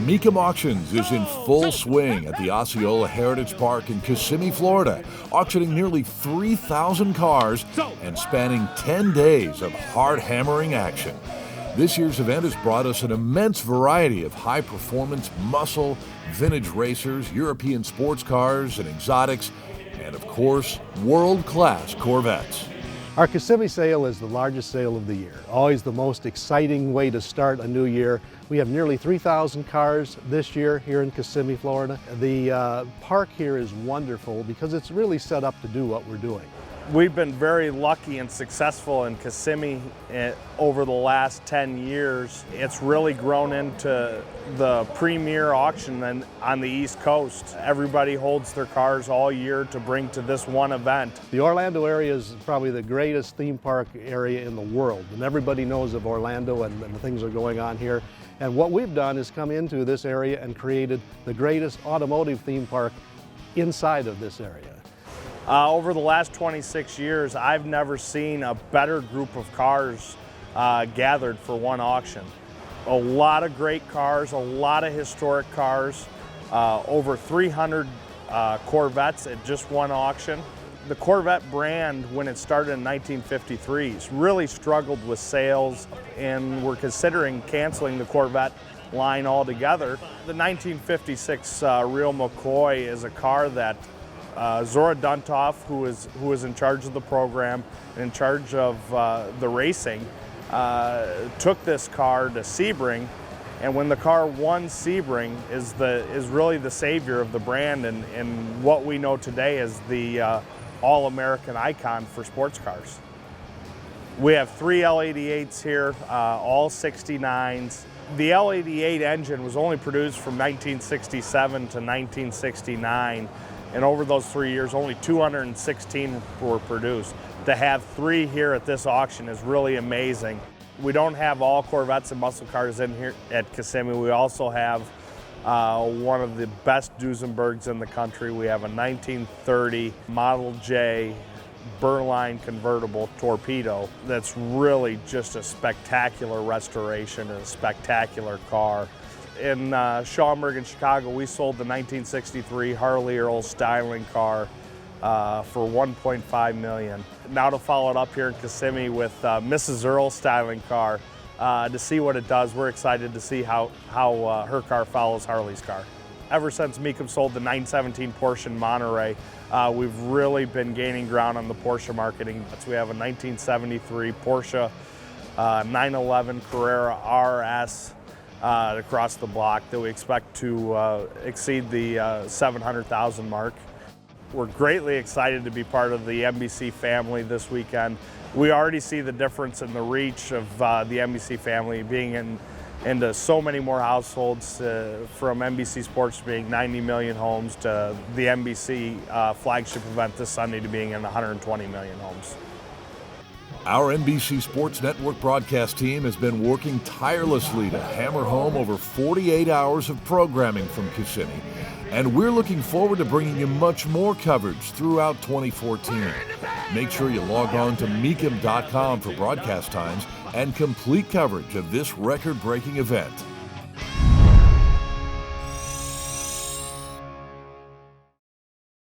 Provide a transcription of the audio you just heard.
Mecum Auctions is in full swing at the Osceola Heritage Park in Kissimmee, Florida, auctioning nearly 3,000 cars and spanning 10 days of hard-hammering action. This year's event has brought us an immense variety of high-performance, muscle, vintage racers, European sports cars and exotics, and of course, world-class Corvettes. Our Kissimmee sale is the largest sale of the year, always the most exciting way to start a new year. We have nearly 3,000 cars this year here in Kissimmee, Florida. The park here is wonderful because it's really set up to do what we're doing. We've been very lucky and successful in Kissimmee over the last 10 years. It's really grown into the premier auction on the East Coast. Everybody holds their cars all year to bring to this one event. The Orlando area is probably the greatest theme park area in the world, and everybody knows of Orlando and the things that are going on here. And what we've done is come into this area and created the greatest automotive theme park inside of this area. Over the last 26 years, I've never seen a better group of cars gathered for one auction. A lot of great cars, a lot of historic cars, over 300 Corvettes at just one auction. The Corvette brand, when it started in 1953, has really struggled with sales, and we're considering canceling the Corvette line altogether. The 1956 Real McCoy is a car that Zora Duntoff, who is in charge of the program and in charge of the racing, took this car to Sebring, and when the car won Sebring, is really the savior of the brand and what we know today as the all-American icon for sports cars. We have 3 L88s here, all 69s. The L88 engine was only produced from 1967 to 1969. And over those 3 years, only 216 were produced. To have 3 here at this auction is really amazing. We don't have all Corvettes and muscle cars in here at Kissimmee. We also have one of the best Duesenbergs in the country. We have a 1930 Model J Berline convertible torpedo that's really just a spectacular restoration and a spectacular car. In Schaumburg, Chicago, we sold the 1963 Harley Earl styling car for $1.5 million. Now to follow it up here in Kissimmee with Mrs. Earl styling car to see what it does. We're excited to see how her car follows Harley's car. Ever since Mecum sold the 917 Porsche in Monterey, we've really been gaining ground on the Porsche marketing. We have a 1973 Porsche 911 Carrera RS across the block that we expect to exceed the 700,000 mark. We're greatly excited to be part of the NBC family this weekend. We already see the difference in the reach of the NBC family being into so many more households, from NBC Sports being 90 million homes to the NBC flagship event this Sunday to being in 120 million homes. Our NBC Sports Network broadcast team has been working tirelessly to hammer home over 48 hours of programming from Kissimmee, and we're looking forward to bringing you much more coverage throughout 2014. Make sure you log on to Mecum.com for broadcast times and complete coverage of this record-breaking event.